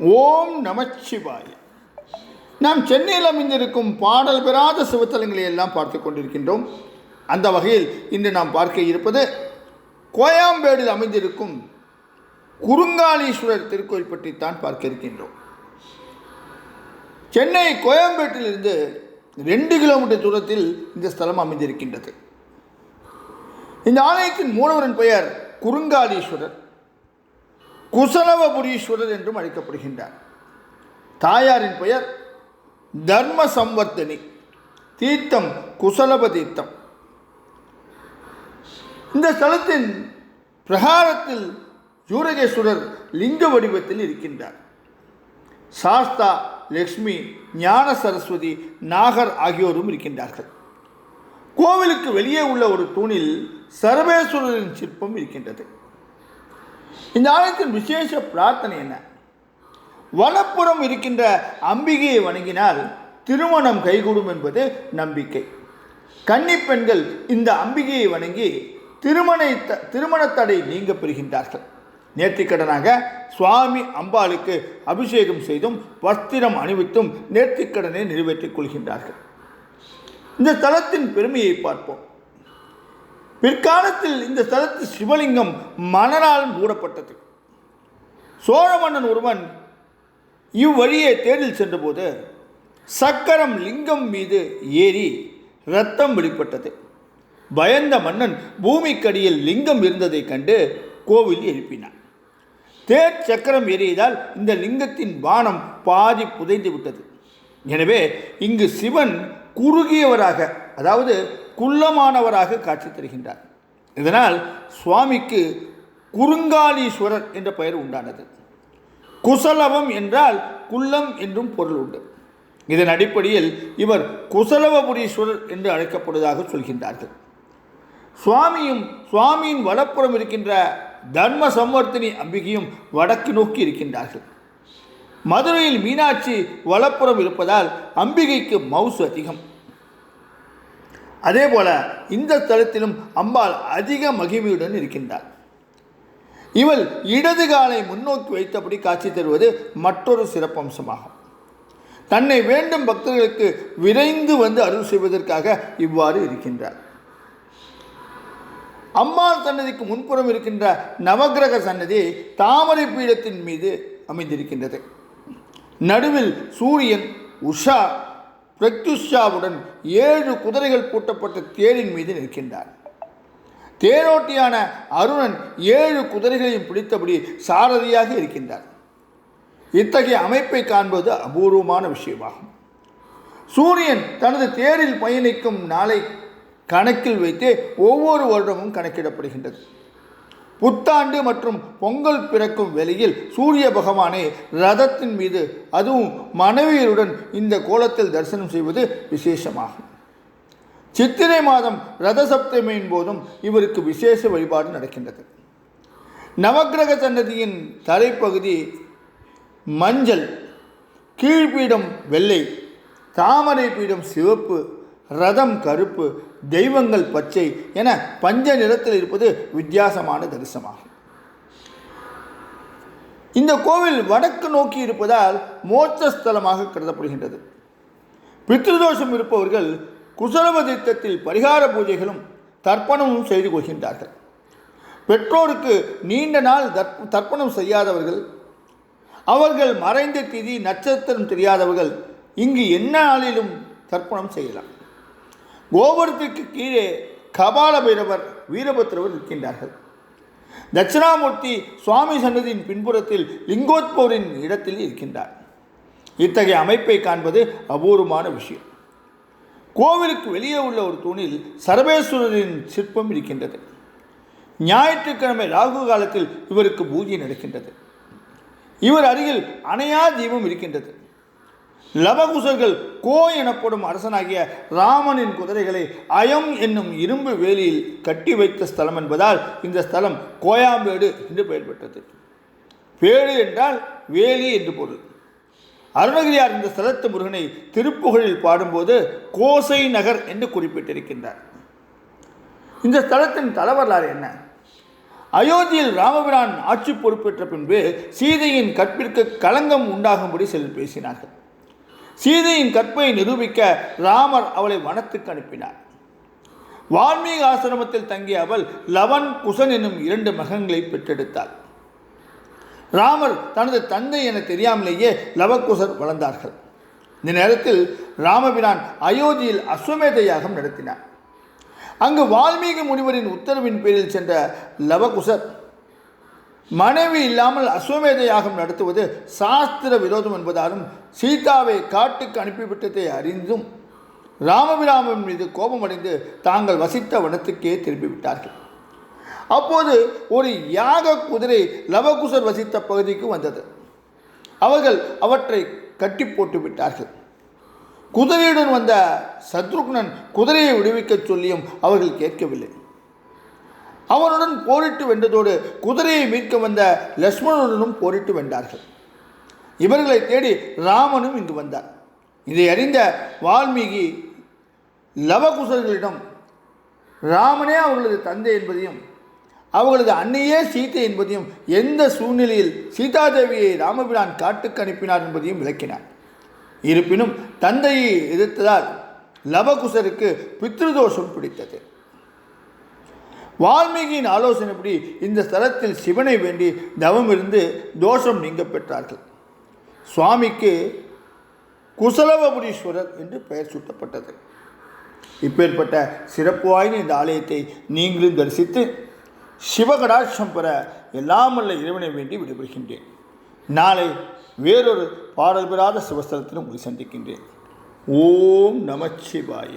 ஓம் நமச்சிவாய. நாம் சென்னையில் அமைந்திருக்கும் பாடல் பெறாத சிவத்தலங்களை எல்லாம் பார்த்து கொண்டிருக்கின்றோம். அந்த வகையில் இன்று நாம் பார்க்க இருப்பது கோயம்பேடில் அமைந்திருக்கும் குறுங்காலீஸ்வரர் திருக்கோயில் பற்றித்தான் பார்க்க இருக்கின்றோம். சென்னை கோயம்பேட்டிலிருந்து 2 கிலோமீட்டர் தூரத்தில் இந்த ஸ்தலம் அமைந்திருக்கின்றது. இந்த ஆலயத்தின் மூலவரின் பெயர் குறுங்காலீஸ்வரர், குசலவபுரீஸ்வரர் என்றும் அழைக்கப்படுகின்றார். தாயாரின் பெயர் தர்ம சம்வர்த்தனி, தீர்த்தம் குசலப தீர்த்தம். இந்த ஸ்தலத்தின் பிரகாரத்தில் யூரகேஸ்வரர் லிங்க வடிவத்தில் இருக்கின்றார். சாஸ்தா, லக்ஷ்மி, ஞான சரஸ்வதி, நாகர் ஆகியோரும் இருக்கின்றார்கள். கோவிலுக்கு வெளியே உள்ள ஒரு தூணில் சர்வேஸ்வரரின் சிற்பம் இருக்கின்றது. இந்த ஆலயத்தின் விசேஷ பிரார்த்தனை என்ன? வலப்புறம் இருக்கின்ற அம்பிகையை வணங்கினால் திருமணம் கைகூடும் என்பது நம்பிக்கை. கன்னி பெண்கள் இந்த அம்பிகையை வணங்கி திருமண தடை நீங்க பெறுகின்றார்கள். நேர்த்திக்கடனாக சுவாமி அம்பாளுக்கு அபிஷேகம் செய்தும் வஸ்திரம் அணிவித்தும் நேர்த்திக்கடனை நிறைவேற்றிக் கொள்கின்றார்கள். இந்த ஸ்தலத்தின் பெருமையை பார்ப்போம். பிற்காலத்தில் இந்த ஸ்தலத்தில் சிவலிங்கம் மணலால் மூடப்பட்டது. சோழ மன்னன் ஒருவன் இவ்வழியே தேரில் சென்றபோது சக்கரம் லிங்கம் மீது ஏறி இரத்தம் வெளிப்பட்டது. பயந்த மன்னன் பூமிக்கடியில் லிங்கம் இருந்ததை கண்டு கோவில் எழுப்பினான். தேர் சக்கரம் ஏறியதால் இந்த லிங்கத்தின் பானம் பாதி புதைந்து விட்டது. எனவே இங்கு சிவன் குறுகியவராக, அதாவது குள்ளமானவராக காட்சி தருகின்றார். இதனால் சுவாமிக்கு குறுங்காலீஸ்வரர் என்ற பெயர் உண்டானது. குசலவம் என்றால் குள்ளம் என்றும் பொருள் உண்டு. இதன் அடிப்படையில் இவர் குசலவபுரீஸ்வரர் என்று அழைக்கப்படுவதாக சொல்கின்றார்கள். சுவாமியின் வலப்புறம் இருக்கின்ற தர்ம சம்வர்த்தினி அம்பிகையும் வடக்கு நோக்கி இருக்கின்றார்கள். மதுரையில் மீனாட்சி வலப்புறம் இருப்பதால் அம்பிகைக்கு மவுசு அதிகம். அதே போல இந்த ஸ்தலத்திலும் அம்பாள் அதிக மகிமையுடன் இருக்கின்றார். இவள் இடது காலை முன்னோக்கி வைத்தபடி காட்சி தருவது மற்றொரு சிறப்பம்சமாகும். தன்னை வேண்டும் பக்தர்களுக்கு விரைந்து வந்து அருள் செய்வதற்காக இவ்வாறு இருக்கின்றார். அம்பாள் சன்னதிக்கு முன்புறம் இருக்கின்ற நவக்கிரக சன்னதி தாமரை பீடத்தின் மீது அமைந்திருக்கின்றது. நடுவில் சூரியன், உஷா, பிரத்யுஷாவுடன் 7 குதிரைகள் பூட்டப்பட்ட தேரின் மீது நிற்கின்றார். தேரோட்டியான அருணன் 7 குதிரைகளையும் பிடித்தபடி சாரதியாக இருக்கின்றார். இத்தகைய அமைப்பை காண்பது அபூர்வமான விஷயமாகும். சூரியன் தனது தேரில் பயணிக்கும் நாளை கணக்கில் வைத்து ஒவ்வொரு வருடமும் கணக்கிடப்படுகின்றது. புத்தாண்டு மற்றும் பொங்கல் பிறக்கும் வேளையில் சூரிய பகவானை ரதத்தின் மீது, அதுவும் மனைவியருடன் இந்த கோலத்தில் தரிசனம் செய்வது விசேஷமாகும். சித்திரை மாதம் ரத சப்தமியின் போதும் இவருக்கு விசேஷ வழிபாடு நடக்கின்றது. நவக்கிரக சன்னதியின் தலைப்பகுதி மஞ்சள், கீழ்ப்பீடம் வெள்ளை, தாமரை பீடம் சிவப்பு, ரதம் கருப்பு, தெய்வங்கள் பச்சை என பஞ்ச நிறத்தில் இருப்பது வித்தியாசமான தரிசனமாகும். இந்த கோவில் வடக்கு நோக்கி இருப்பதால் மோட்சஸ்தலமாக கருதப்படுகின்றது. பித்ருதோஷம் இருப்பவர்கள் குசலவ தீர்த்தத்தில் பரிகார பூஜைகளும் தர்ப்பணமும் செய்து கொள்கின்றார்கள். பெற்றோருக்கு நீண்ட நாள் தர்ப்பணம் செய்யாதவர்கள், அவர்கள் மறைந்த திதி நட்சத்திரம் தெரியாதவர்கள் இங்கு என்ன நாளிலும் தர்ப்பணம் செய்யலாம். கோபுரத்திற்கு கீழே கபால பைரவர், வீரபத்ரவர் இருக்கின்றார்கள். தட்சிணாமூர்த்தி சுவாமி சன்னதியின் பின்புறத்தில் லிங்கோத்பவரின் இடத்தில் இருக்கின்றார். இத்தகைய அமைப்பை காண்பது அபூர்வமான விஷயம். கோவிலுக்கு வெளியே உள்ள ஒரு தூணில் சர்வேஸ்வரரின் சிற்பம் இருக்கின்றது. ஞாயிற்றுக்கிழமை ராகு காலத்தில் இவருக்கு பூஜை நடக்கின்றது. இவர் அருகில் அணையா தீபம் இருக்கின்றது. லவகுசர்கள் கோ எனப்படும் அரசனாகிய ராமனின் குதிரைகளை அயம் என்னும் இரும்பு வேலியில் கட்டி வைத்த ஸ்தலம் என்பதால் இந்த ஸ்தலம் கோயம்பேடு என்று பெயர் பெற்றது. பேடு என்றால் வேலி என்று பொருள். அருணகிரியார் இந்த ஸ்தலத்து முருகனை திருப்புகழில் பாடும்போது கோசை நகர் என்று குறிப்பிட்டிருக்கின்றார். இந்த ஸ்தலத்தின் தலவரலாறு என்ன? அயோத்தியில் ராமபிரான் ஆட்சி பொறுப்பேற்ற பின்பு சீதையின் கற்பிற்கு களங்கம் உண்டாகும்படி சிலர் பேசினார்கள். சீதையின் கற்பை நிரூபிக்க ராமர் அவளை வனத்துக்கு அனுப்பினார். வால்மீகி ஆசிரமத்தில் தங்கிய அவள் லவன், குசன் என்னும் 2 மகன்களை பெற்றெடுத்தாள். ராமர் தனது தந்தை என தெரியாமலேயே லவகுசர் வளர்ந்தார்கள். இந்த நேரத்தில் ராமபிரான் அயோத்தியில் அஸ்வமேத யாகம் நடத்தினார். அங்கு வால்மீகி முனிவரின் உத்தரவின் பேரில் சென்ற லவகுசர் மனைவி இல்லாமல் அஸ்வமேத யாகம் நடத்துவது சாஸ்திர விரோதம் என்பதாலும் சீதாவை காட்டுக்கு அனுப்பிவிட்டதை அறிந்தும் ராமபிராமன் மீது கோபமடைந்து தாங்கள் வசித்த வனத்துக்கே திரும்பிவிட்டார்கள். அப்போது ஒரு யாக குதிரை லவகுசர் வசித்த பகுதிக்கு வந்தது. அவர்கள் அவற்றை கட்டி போட்டு விட்டார்கள். குதிரையுடன் வந்த சத்ருக்னன் குதிரையை விடுவிக்க சொல்லியும் அவர்கள் கேட்கவில்லை. அவனுடன் போரிட்டு வென்றதோடு குதிரையை மீட்க வந்த லட்சுமணனுடனும் போரிட்டு வென்றார்கள். இவர்களை தேடி ராமனும் இங்கு வந்தார். இதை அறிந்த வால்மீகி லவகுசர்களிடம் ராமனே அவர்களது தந்தை என்பதையும் அவர்களது அன்னையே சீதை என்பதையும் எந்த சூழ்நிலையில் சீதாதேவியை ராமபிரான் காட்டுக்கு அனுப்பினார் என்பதையும் விளக்கினார். இருப்பினும் தந்தையை எதிர்த்ததால் லவகுசருக்கு பித்ருதோஷம் பிடித்தது. வால்மீகியின் ஆலோசனைப்படி இந்த ஸ்தலத்தில் சிவனை வேண்டி தவம் இருந்து தோஷம் நீங்க பெற்றார்கள். சுவாமிக்கு குசலவபுரீஸ்வரர் என்று பெயர் சூட்டப்பட்டது. இப்பேற்பட்ட சிறப்பு வாய்ந்த இந்த ஆலயத்தை நீங்களும் தரிசித்து சிவகடாட்சம் பெற எல்லாம் வல்ல இறைவனை வேண்டி விடைபெறுகின்றேன். நாளை வேறொரு பாடல் பெறாத சிவஸ்தலத்திலும் உங்களை சந்திக்கின்றேன். ஓம் நமச்சிவாய.